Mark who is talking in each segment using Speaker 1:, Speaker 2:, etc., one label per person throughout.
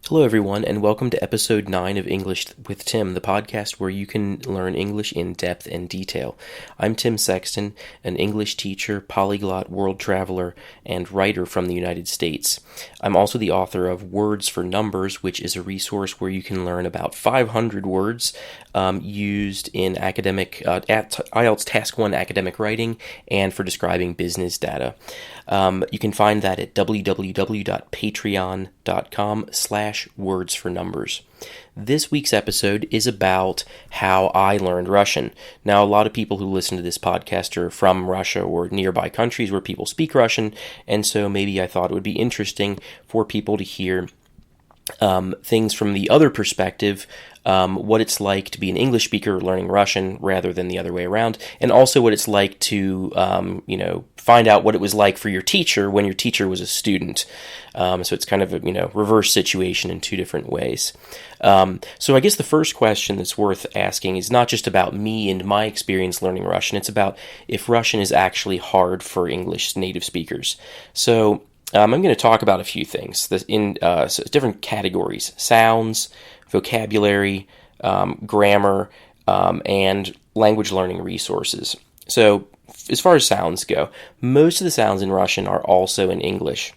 Speaker 1: Hello, everyone, and welcome to episode 9 of English with Tim, the podcast where you can learn English in depth and detail. I'm Tim Sexton, an English teacher, polyglot, world traveler, and writer from the United States. I'm also the author of Words for Numbers, which is a resource where you can learn about 500 words used in academic IELTS Task 1 academic writing and for describing business data. You can find that at www.patreon.com/words for numbers. This week's episode is about how I learned Russian. Now, a lot of people who listen to this podcast are from Russia or nearby countries where people speak Russian, and so maybe I thought it would be interesting for people to hear things from the other perspective, what it's like to be an English speaker learning Russian rather than the other way around, and also what it's like to, find out what it was like for your teacher when your teacher was a student. So it's kind of a, reverse situation in two different ways. So I guess the first question that's worth asking is not just about me and my experience learning Russian, it's about if Russian is actually hard for English native speakers. So I'm going to talk about a few things in different categories: sounds, vocabulary, grammar, and language learning resources. So as far as sounds go, most of the sounds in Russian are also in English.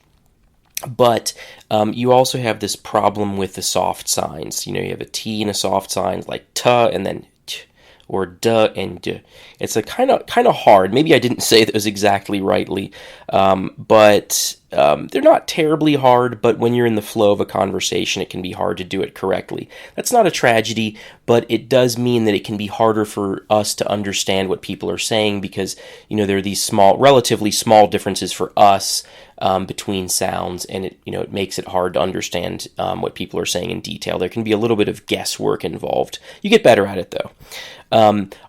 Speaker 1: But you also have this problem with the soft signs. You have a T and a soft sign like T and then T, or D and D. It's a kind of hard. Maybe I didn't say those exactly rightly, but they're not terribly hard. But when you're in the flow of a conversation, it can be hard to do it correctly. That's not a tragedy, but it does mean that it can be harder for us to understand what people are saying because there are these relatively small differences for us between sounds, and it makes it hard to understand what people are saying in detail. There can be a little bit of guesswork involved. You get better at it though.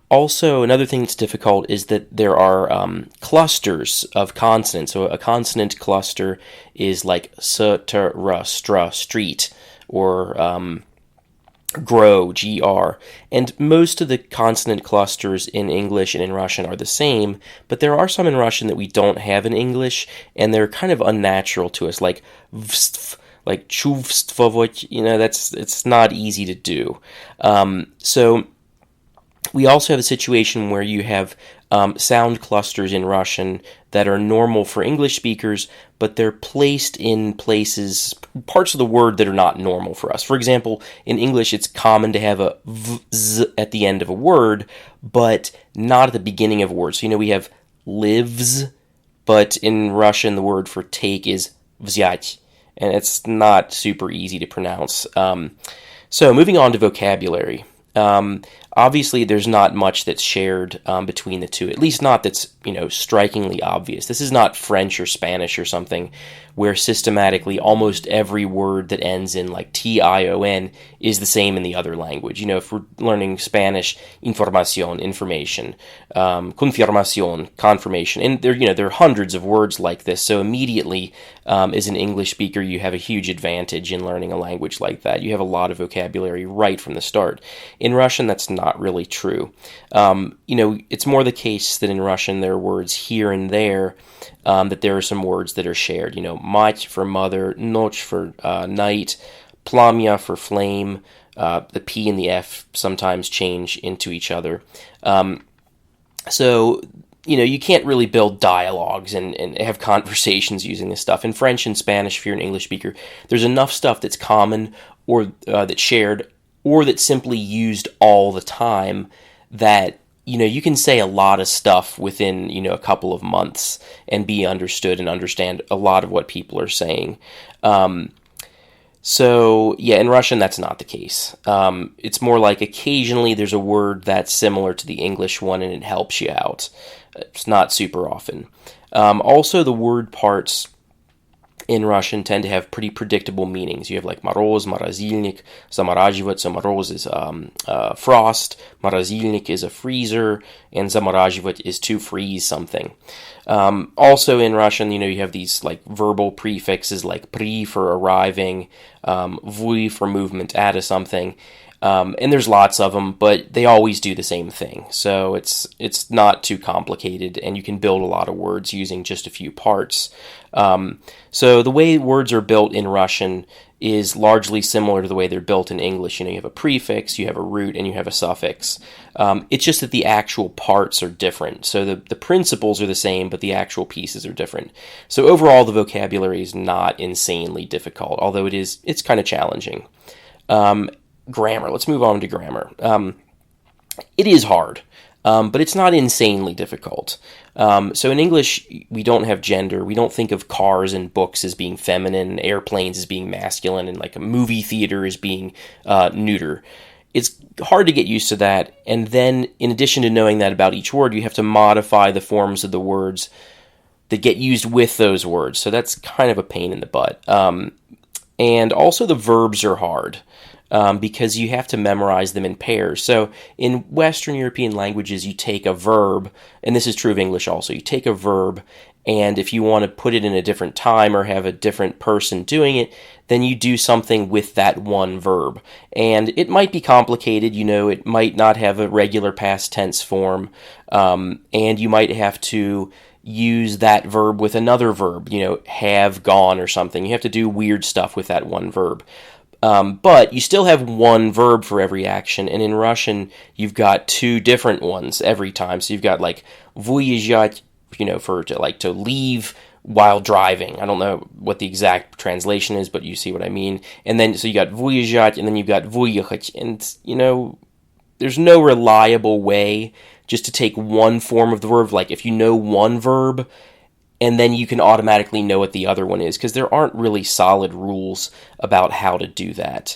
Speaker 1: Also, another thing that's difficult is that there are clusters of consonants. So a consonant cluster is like s, t, r, stra, street, or grow, gr. And most of the consonant clusters in English and in Russian are the same, but there are some in Russian that we don't have in English, and they're kind of unnatural to us, like vstv, like chuvstvovot, it's not easy to do. So we also have a situation where you have sound clusters in Russian that are normal for English speakers, but they're placed in parts of the word that are not normal for us. For example, in English, it's common to have a vz at the end of a word, but not at the beginning of a word. So, we have lives, but in Russian, the word for take is vzять, and it's not super easy to pronounce. So moving on to vocabulary. Obviously, there's not much that's shared between the two, at least not that's, strikingly obvious. This is not French or Spanish or something where systematically almost every word that ends in like tion is the same in the other language. If we're learning Spanish, información, information, confirmación, confirmation, and there are hundreds of words like this. So immediately, as an English speaker, you have a huge advantage in learning a language like that. You have a lot of vocabulary right from the start. In Russian, that's not really true. It's more the case that in Russian there are words here and there, that there are some words that are shared. Mать for mother, noch for night, plamya for flame. The P and the F sometimes change into each other. So you can't really build dialogues and have conversations using this stuff. In French and Spanish, if you're an English speaker, there's enough stuff that's common or that's shared or that's simply used all the time that you can say a lot of stuff within, a couple of months and be understood and understand a lot of what people are saying. So, in Russian, that's not the case. It's more like occasionally there's a word that's similar to the English one and it helps you out. It's not super often. Also, the word parts in Russian tend to have pretty predictable meanings. You have like moroz, mорозильник, замораживать. So moroz is frost, морозильник is a freezer, and замораживать is to freeze something. Also in Russian, you have these like verbal prefixes like pri for arriving, vui for movement out of something. And there's lots of them, but they always do the same thing. So it's not too complicated, and you can build a lot of words using just a few parts. So the way words are built in Russian is largely similar to the way they're built in English. You have a prefix, you have a root, and you have a suffix. It's just that the actual parts are different. So the principles are the same, but the actual pieces are different. So overall, the vocabulary is not insanely difficult, although it's kind of challenging. Grammar. Let's move on to grammar. It is hard, but it's not insanely difficult. So in English, we don't have gender. We don't think of cars and books as being feminine, airplanes as being masculine, and like a movie theater as being neuter. It's hard to get used to that. And then, in addition to knowing that about each word, you have to modify the forms of the words that get used with those words. So that's kind of a pain in the butt. And also the verbs are hard. Because you have to memorize them in pairs. So in Western European languages, you take a verb, and this is true of English also, you take a verb, and if you want to put it in a different time or have a different person doing it, then you do something with that one verb. And it might be complicated, it might not have a regular past tense form, and you might have to use that verb with another verb, have, gone, or something. You have to do weird stuff with that one verb. But you still have one verb for every action, and in Russian, you've got two different ones every time. So you've got like выезжать, for to leave while driving. I don't know what the exact translation is, but you see what I mean. And then, so you got выезжать, and then you've got выехать, and there's no reliable way just to take one form of the verb. Like if you know one verb, and then you can automatically know what the other one is, because there aren't really solid rules about how to do that.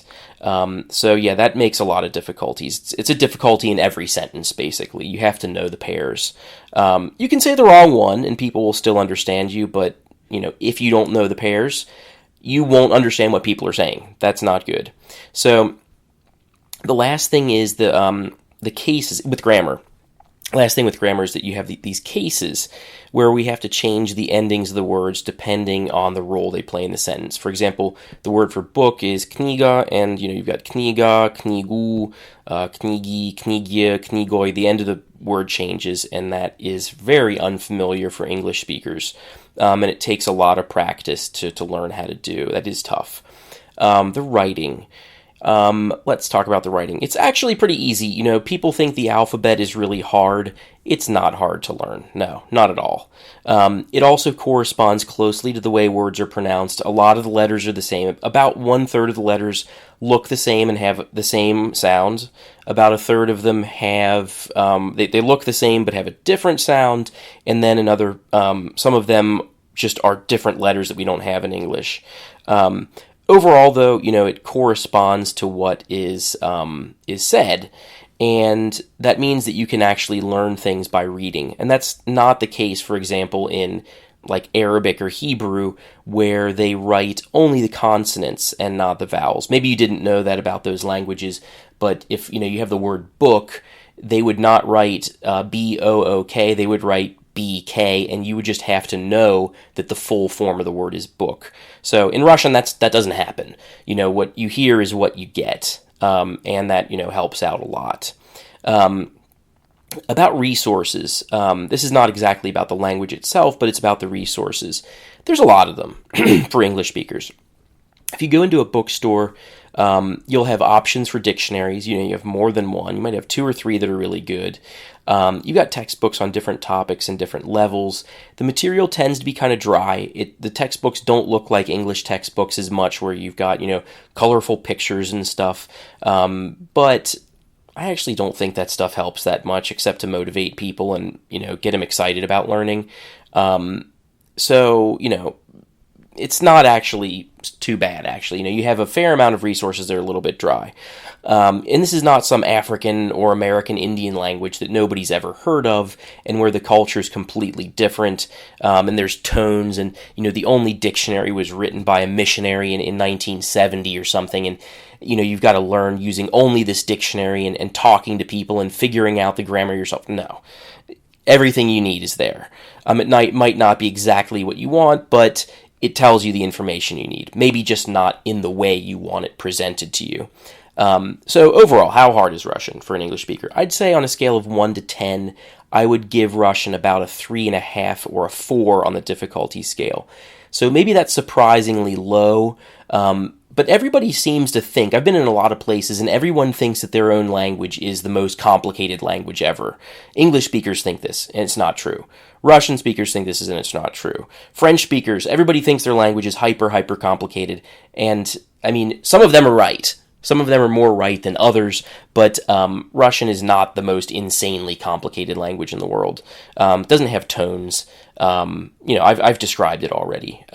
Speaker 1: So yeah, that makes a lot of difficulties. It's a difficulty in every sentence, basically. You have to know the pairs. You can say the wrong one, and people will still understand you, but if you don't know the pairs, you won't understand what people are saying. That's not good. So the last thing is the cases with grammar. Last thing with grammar is that you have these cases where we have to change the endings of the words depending on the role they play in the sentence. For example, the word for book is kniga, and you've got kniga, knigu, knigi, knigye, knigoi. The end of the word changes, and that is very unfamiliar for English speakers. And it takes a lot of practice to learn how to do. That is tough. The writing. Let's talk about the writing. It's actually pretty easy. People think the alphabet is really hard. It's not hard to learn. No, not at all. It also corresponds closely to the way words are pronounced. A lot of the letters are the same. About 1/3 of the letters look the same and have the same sound. About 1/3 of them have, they look the same but have a different sound. And then some of them just are different letters that we don't have in English. Overall, though, it corresponds to what is said, and that means that you can actually learn things by reading. And that's not the case, for example, in like Arabic or Hebrew, where they write only the consonants and not the vowels. Maybe you didn't know that about those languages, but if you have the word book, they would not write B-O-O-K, they would write BK, and you would just have to know that the full form of the word is book. So in Russian, that doesn't happen. What you hear is what you get, and that helps out a lot. About resources, this is not exactly about the language itself, but it's about the resources. There's a lot of them for English speakers. If you go into a bookstore, you'll have options for dictionaries. You have more than one. You might have 2 or 3 that are really good. You've got textbooks on different topics and different levels. The material tends to be kind of dry. The textbooks don't look like English textbooks as much, where you've got, colorful pictures and stuff. But I actually don't think that stuff helps that much, except to motivate people and, get them excited about learning. So, it's not actually too bad, actually. You have a fair amount of resources that are a little bit dry. And this is not some African or American Indian language that nobody's ever heard of, and where the culture is completely different, and there's tones, and, the only dictionary was written by a missionary in 1970 or something, and, you've got to learn using only this dictionary and talking to people and figuring out the grammar yourself. No. Everything you need is there. It might not be exactly what you want, but it tells you the information you need. Maybe just not in the way you want it presented to you. So overall, how hard is Russian for an English speaker? I'd say on a scale of 1 to 10, I would give Russian about a 3.5 or a 4 on the difficulty scale. So maybe that's surprisingly low, but everybody seems to think, I've been in a lot of places, and everyone thinks that their own language is the most complicated language ever. English speakers think this, and it's not true. Russian speakers think this, and it's not true. French speakers, everybody thinks their language is hyper complicated, and, I mean, some of them are right. Some of them are more right than others, but Russian is not the most insanely complicated language in the world. It doesn't have tones. I've described it already.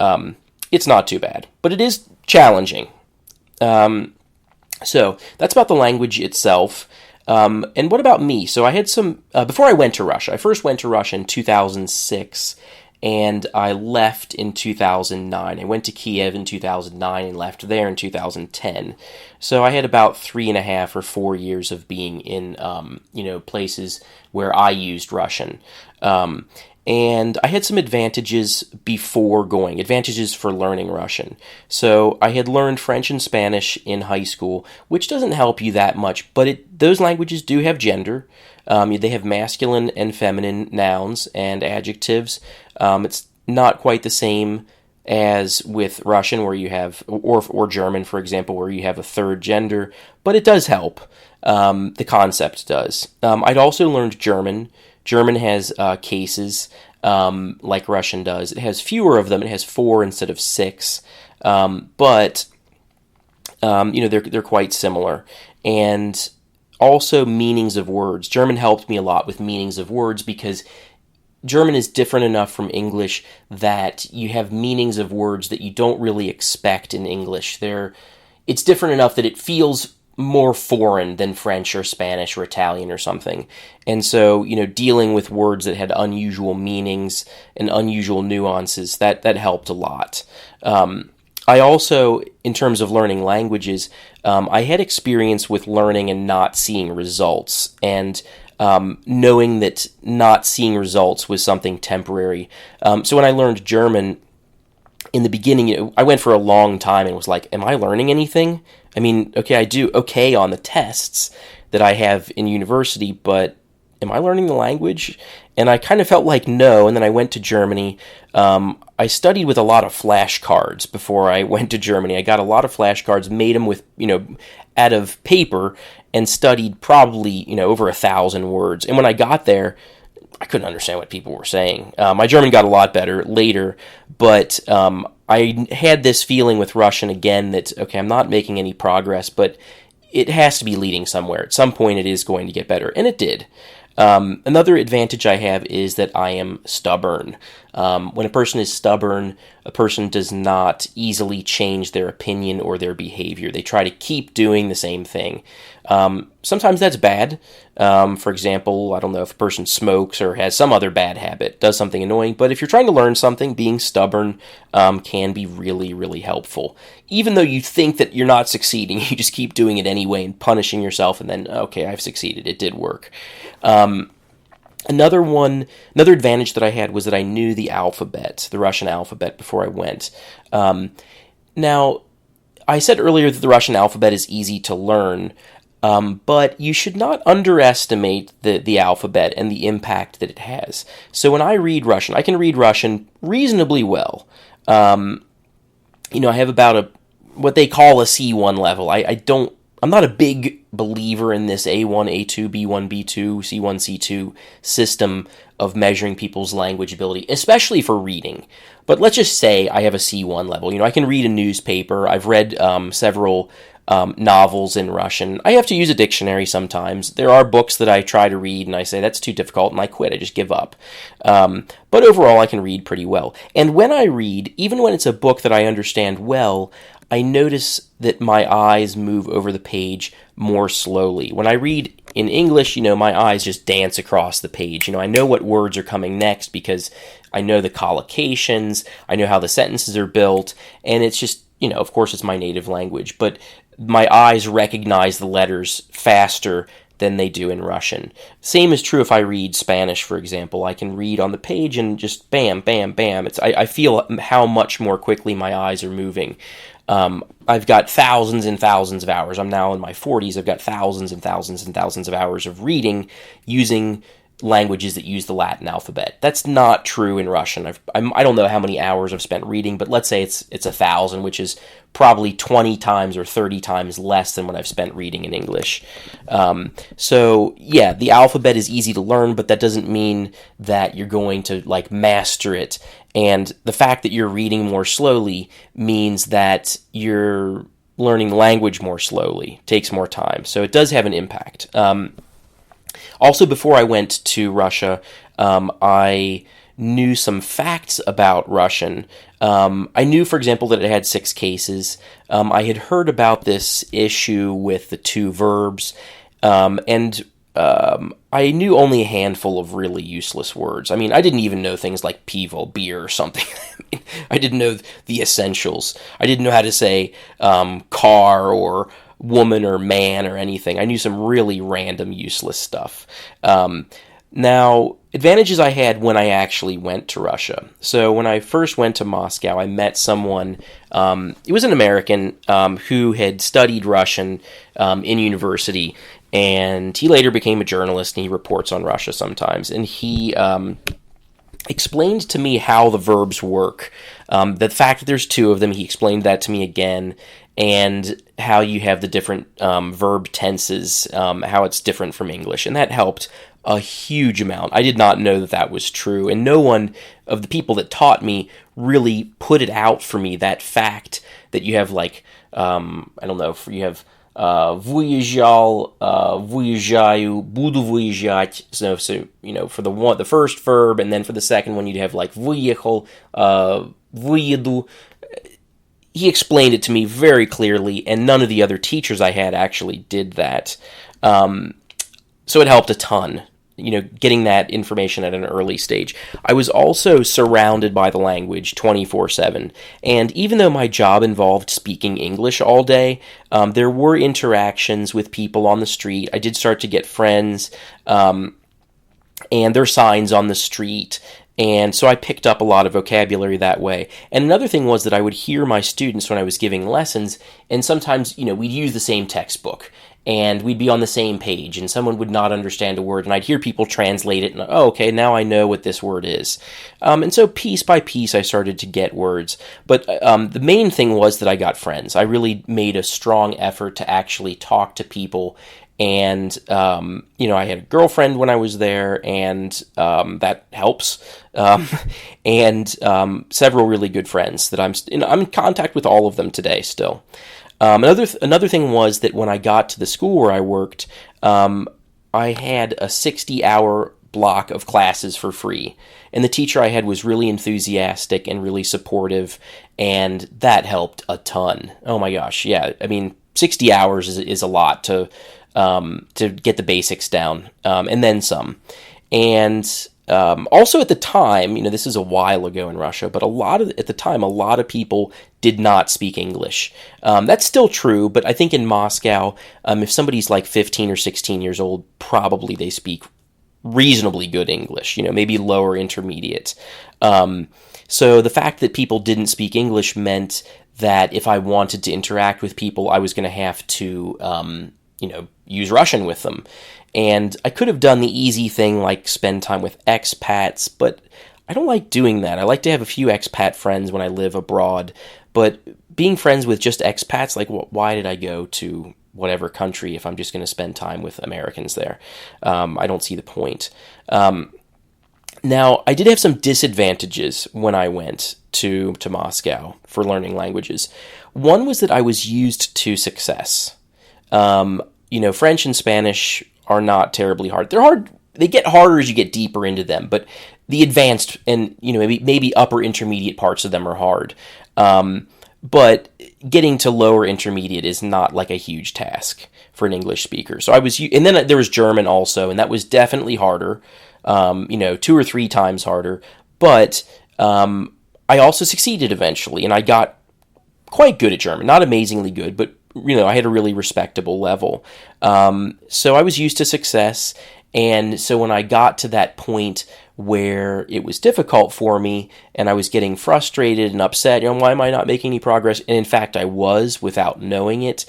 Speaker 1: It's not too bad, but it is challenging. So that's about the language itself. And what about me? So I had some, before I went to Russia, I first went to Russia in 2006, and I left in 2009. I went to Kiev in 2009 and left there in 2010. So I had about 3.5 or 4 years of being in, places where I used Russian. And I had some advantages before going, advantages for learning Russian. So I had learned French and Spanish in high school, which doesn't help you that much, but those languages do have gender. They have masculine and feminine nouns and adjectives. It's not quite the same as with Russian, where you have, or German, for example, where you have a third gender, but it does help. The concept does. I'd also learned German. German has cases like Russian does. It has fewer of them. It has 4 instead of 6. But they're quite similar. And also meanings of words. German helped me a lot with meanings of words because German is different enough from English that you have meanings of words that you don't really expect in English. It's different enough that it feels more foreign than French or Spanish or Italian or something. And so, dealing with words that had unusual meanings and unusual nuances, that helped a lot. I also, in terms of learning languages, I had experience with learning and not seeing results, and knowing that not seeing results was something temporary. So when I learned German, in the beginning, I went for a long time and was like, am I learning anything? I mean, okay, I do okay on the tests that I have in university, but am I learning the language? And I kind of felt like no, and then I went to Germany. I studied with a lot of flashcards before I went to Germany. I got a lot of flashcards, made them with, out of paper, and studied probably, over 1,000 words. And when I got there, I couldn't understand what people were saying. My German got a lot better later, but I had this feeling with Russian again that, okay, I'm not making any progress, but it has to be leading somewhere. At some point it is going to get better, and it did. Another advantage I have is that I am stubborn. When a person is stubborn, a person does not easily change their opinion or their behavior. They try to keep doing the same thing. Sometimes that's bad. For example, I don't know if a person smokes or has some other bad habit, does something annoying, but if you're trying to learn something, being stubborn can be really, really helpful. Even though you think that you're not succeeding, you just keep doing it anyway and punishing yourself, and then, okay, I've succeeded, it did work. Another advantage that I had was that I knew the alphabet, the Russian alphabet, before I went. Now, I said earlier that the Russian alphabet is easy to learn, but you should not underestimate the alphabet and the impact that it has. So when I read Russian, I can read Russian reasonably well. I have about what they call a C1 level. I'm not a big believer in this A1, A2, B1, B2, C1, C2 system of measuring people's language ability, especially for reading. But let's just say I have a C1 level. I can read a newspaper. I've read several novels in Russian. I have to use a dictionary sometimes. There are books that I try to read and I say, that's too difficult, and I quit. I just give up. But overall, I can read pretty well. And when I read, even when it's a book that I understand well, I notice that my eyes move over the page more slowly. When I read in English, my eyes just dance across the page. I know what words are coming next because I know the collocations, I know how the sentences are built, and it's just, of course it's my native language, but my eyes recognize the letters faster than they do in Russian. Same is true if I read Spanish, for example. I can read on the page and just bam, bam, bam. I feel how much more quickly my eyes are moving. I've got thousands and thousands of hours. I'm now in my 40s. I've got thousands and thousands and thousands of hours of reading using languages that use the Latin alphabet. That's not true in Russian. I don't know how many hours I've spent reading, but let's say it's 1,000, which is probably 20 times or 30 times less than what I've spent reading in English. So yeah, the alphabet is easy to learn, but that doesn't mean that you're going to like master it. And the fact that you're reading more slowly means that you're learning the language more slowly. It takes more time. So it does have an impact. Also, before I went to Russia, I knew some facts about Russian. I knew, for example, that it had 6 cases. I had heard about this issue with the 2 verbs, and I knew only a handful of really useless words. I mean, I didn't even know things like pivo, beer, or something. I didn't know the essentials. I didn't know how to say car or woman or man or anything. I knew some really random, useless stuff. Now, advantages I had when I actually went to Russia. So when I first went to Moscow, I met someone, it was an American who had studied Russian in university, and he later became a journalist, and he reports on Russia sometimes. And he explained to me how the verbs work. The fact that there's 2 of them, he explained that to me again, and how you have the different verb tenses, how it's different from English. And that helped a huge amount. I did not know that that was true, and no one of the people that taught me really put it out for me, that fact that you have like, you have выезжал, выезжаю, буду выезжать. So for the first verb, and then for the second one, you'd have like выехал, выеду. He explained it to me very clearly, and none of the other teachers I had actually did that. So it helped a ton, getting that information at an early stage. I was also surrounded by the language 24/7, and even though my job involved speaking English all day, there were interactions with people on the street. I did start to get friends, and there are signs on the street. And so I picked up a lot of vocabulary that way. And another thing was that I would hear my students when I was giving lessons, and sometimes, we'd use the same textbook, and we'd be on the same page, and someone would not understand a word, and I'd hear people translate it, and, okay, now I know what this word is. And so piece by piece, I started to get words. But the main thing was that I got friends. I really made a strong effort to actually talk to people. And, I had a girlfriend when I was there, and that helps. And several really good friends that I'm in contact with all of them today still. Another thing was that when I got to the school where I worked, I had a 60-hour block of classes for free. And the teacher I had was really enthusiastic and really supportive, and that helped a ton. Oh my gosh, yeah. I mean, 60 hours is a lot to get the basics down, and then some. And also at the time, this is a while ago in Russia, but at the time, a lot of people did not speak English. That's still true, but I think in Moscow, if somebody's like 15 or 16 years old, probably they speak reasonably good English, maybe lower intermediate. So the fact that people didn't speak English meant that if I wanted to interact with people, I was going to have to use Russian with them. And I could have done the easy thing like spend time with expats, but I don't like doing that. I like to have a few expat friends when I live abroad, but being friends with just expats, like why did I go to whatever country if I'm just going to spend time with Americans there? I don't see the point. Now, I did have some disadvantages when I went to Moscow for learning languages. One was that I was used to success. French and Spanish are not terribly hard. They're hard. They get harder as you get deeper into them, but the advanced and, maybe upper intermediate parts of them are hard. But getting to lower intermediate is not like a huge task for an English speaker. So and then there was German also, and that was definitely harder, 2 or 3 times harder. But I also succeeded eventually, and I got quite good at German. Not amazingly good, but I had a really respectable level. So I was used to success. And so when I got to that point where it was difficult for me and I was getting frustrated and upset, why am I not making any progress? And in fact, I was without knowing it.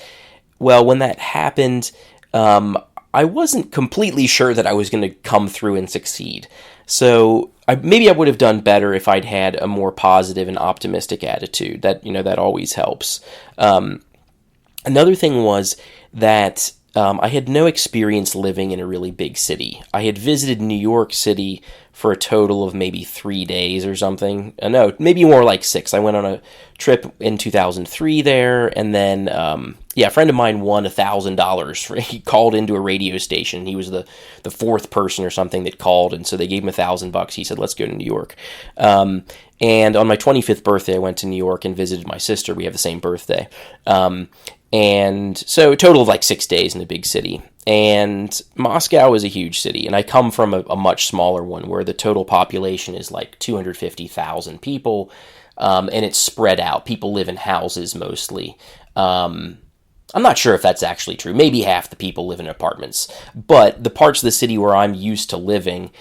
Speaker 1: Well, when that happened, I wasn't completely sure that I was going to come through and succeed. So maybe I would have done better if I'd had a more positive and optimistic attitude. That always helps. Another thing was that I had no experience living in a really big city. I had visited New York City for a total of maybe 3 days or something. No, maybe more like 6. I went on a trip in 2003 there, and then, a friend of mine won $1,000. He called into a radio station. He was the fourth person or something that called, and so they gave him $1,000. He said, let's go to New York. And on my 25th birthday, I went to New York and visited my sister. We have the same birthday. And so a total of like 6 days in a big city. And Moscow is a huge city, and I come from a much smaller one where the total population is like 250,000 people, and it's spread out. People live in houses mostly. I'm not sure if that's actually true. Maybe half the people live in apartments. But the parts of the city where I'm used to living,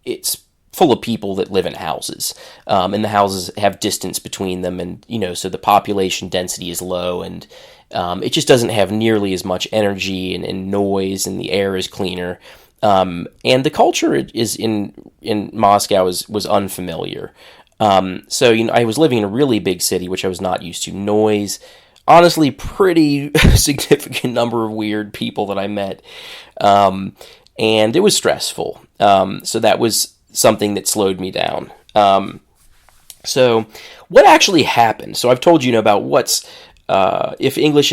Speaker 1: it's full of people that live in houses, and the houses have distance between them, and so the population density is low, and it just doesn't have nearly as much energy and noise, and the air is cleaner, and the culture is in Moscow was unfamiliar. So I was living in a really big city, which I was not used to. Noise, honestly, pretty significant number of weird people that I met, and it was stressful. So that was something that slowed me down. So what actually happened? So I've told you about what's, if English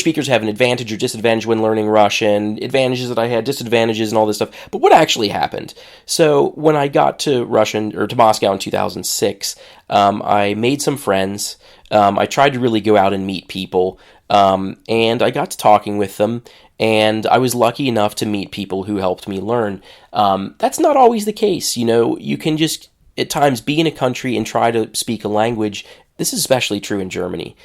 Speaker 1: speakers have an advantage or disadvantage when learning Russian, advantages that I had, disadvantages and all this stuff. But what actually happened? So when I got to Moscow in 2006, I made some friends. I tried to really go out and meet people. And I got to talking with them, and I was lucky enough to meet people who helped me learn. That's not always the case. You can just, at times, be in a country and try to speak a language. This is especially true in Germany.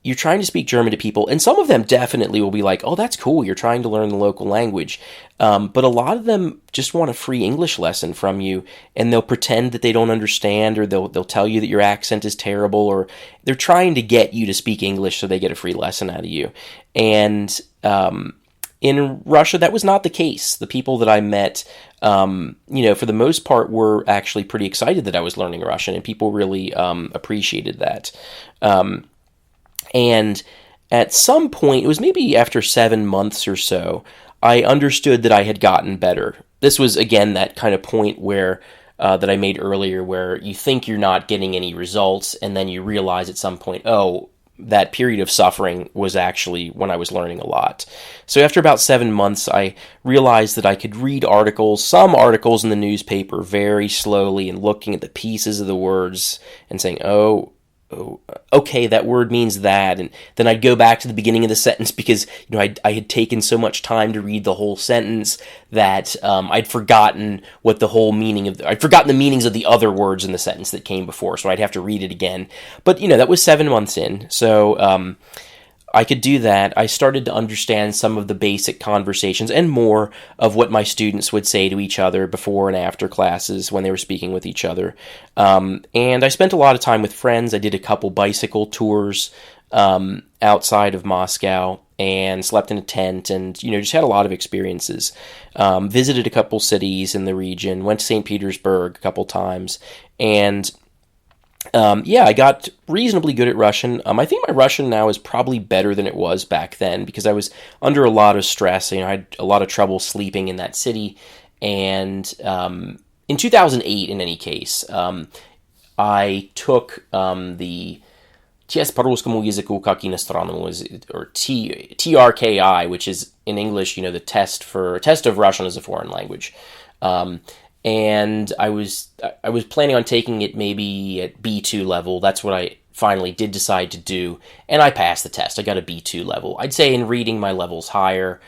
Speaker 1: You're trying to speak German to people, and some of them definitely will be like, oh, that's cool, you're trying to learn the local language. But a lot of them just want a free English lesson from you, and they'll pretend that they don't understand, or they'll tell you that your accent is terrible, or they're trying to get you to speak English so they get a free lesson out of you. And in Russia, that was not the case. The people that I met, for the most part, were actually pretty excited that I was learning Russian, and people really appreciated that. And at some point, it was maybe after 7 months or so, I understood that I had gotten better. This was, again, that kind of point where that I made earlier, where you think you're not getting any results, and then you realize at some point, oh, that period of suffering was actually when I was learning a lot. So after about 7 months, I realized that I could read some articles in the newspaper very slowly, and looking at the pieces of the words and saying, oh, okay, that word means that, and then I'd go back to the beginning of the sentence because I had taken so much time to read the whole sentence that I'd forgotten what the whole meaning of I'd forgotten the meanings of the other words in the sentence that came before, so I'd have to read it again. But that was 7 months in, so I could do that. I started to understand some of the basic conversations and more of what my students would say to each other before and after classes when they were speaking with each other. And I spent a lot of time with friends. I did a couple bicycle tours outside of Moscow and slept in a tent, and just had a lot of experiences. Visited a couple cities in the region, went to St. Petersburg a couple times, and I got reasonably good at Russian. I think my Russian now is probably better than it was back then because I was under a lot of stress. I had a lot of trouble sleeping in that city. And in 2008, in any case, I took the Test по русскому языку как иностранному, or TRKI, which is in English, the test of Russian as a foreign language. And I was planning on taking it maybe at B2 level. That's what I finally did decide to do, and I passed the test. I got a B2 level. I'd say in reading my level's higher.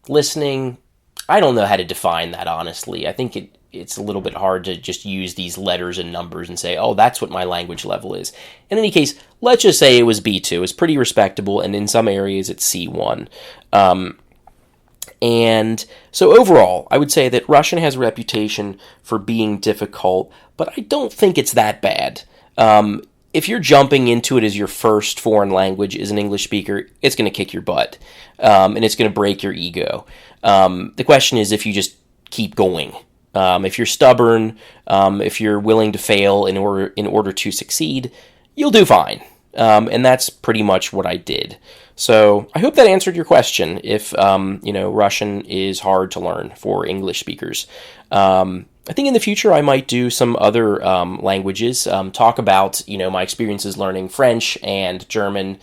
Speaker 1: Listening, I don't know how to define that, honestly. I think it's a little bit hard to just use these letters and numbers and say, oh, that's what my language level is. In any case, let's just say it was B2. It's pretty respectable, and in some areas it's C1. And so overall, I would say that Russian has a reputation for being difficult, but I don't think it's that bad. If you're jumping into it as your first foreign language as an English speaker, it's going to kick your butt, and it's going to break your ego. The question is if you just keep going. If you're stubborn, if you're willing to fail in order to succeed, you'll do fine. And that's pretty much what I did. So I hope that answered your question. If Russian is hard to learn for English speakers. I think in the future I might do some other languages, talk about my experiences learning French and German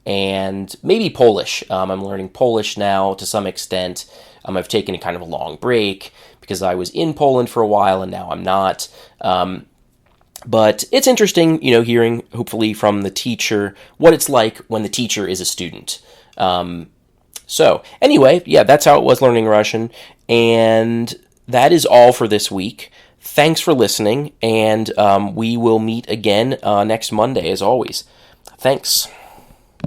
Speaker 1: and maybe Polish. I'm learning Polish now to some extent. I've taken a kind of a long break because I was in Poland for a while and now I'm not. But it's interesting, hearing hopefully from the teacher what it's like when the teacher is a student. So anyway, yeah, that's how it was learning Russian. And that is all for this week. Thanks for listening, and we will meet again next Monday, as always. Thanks.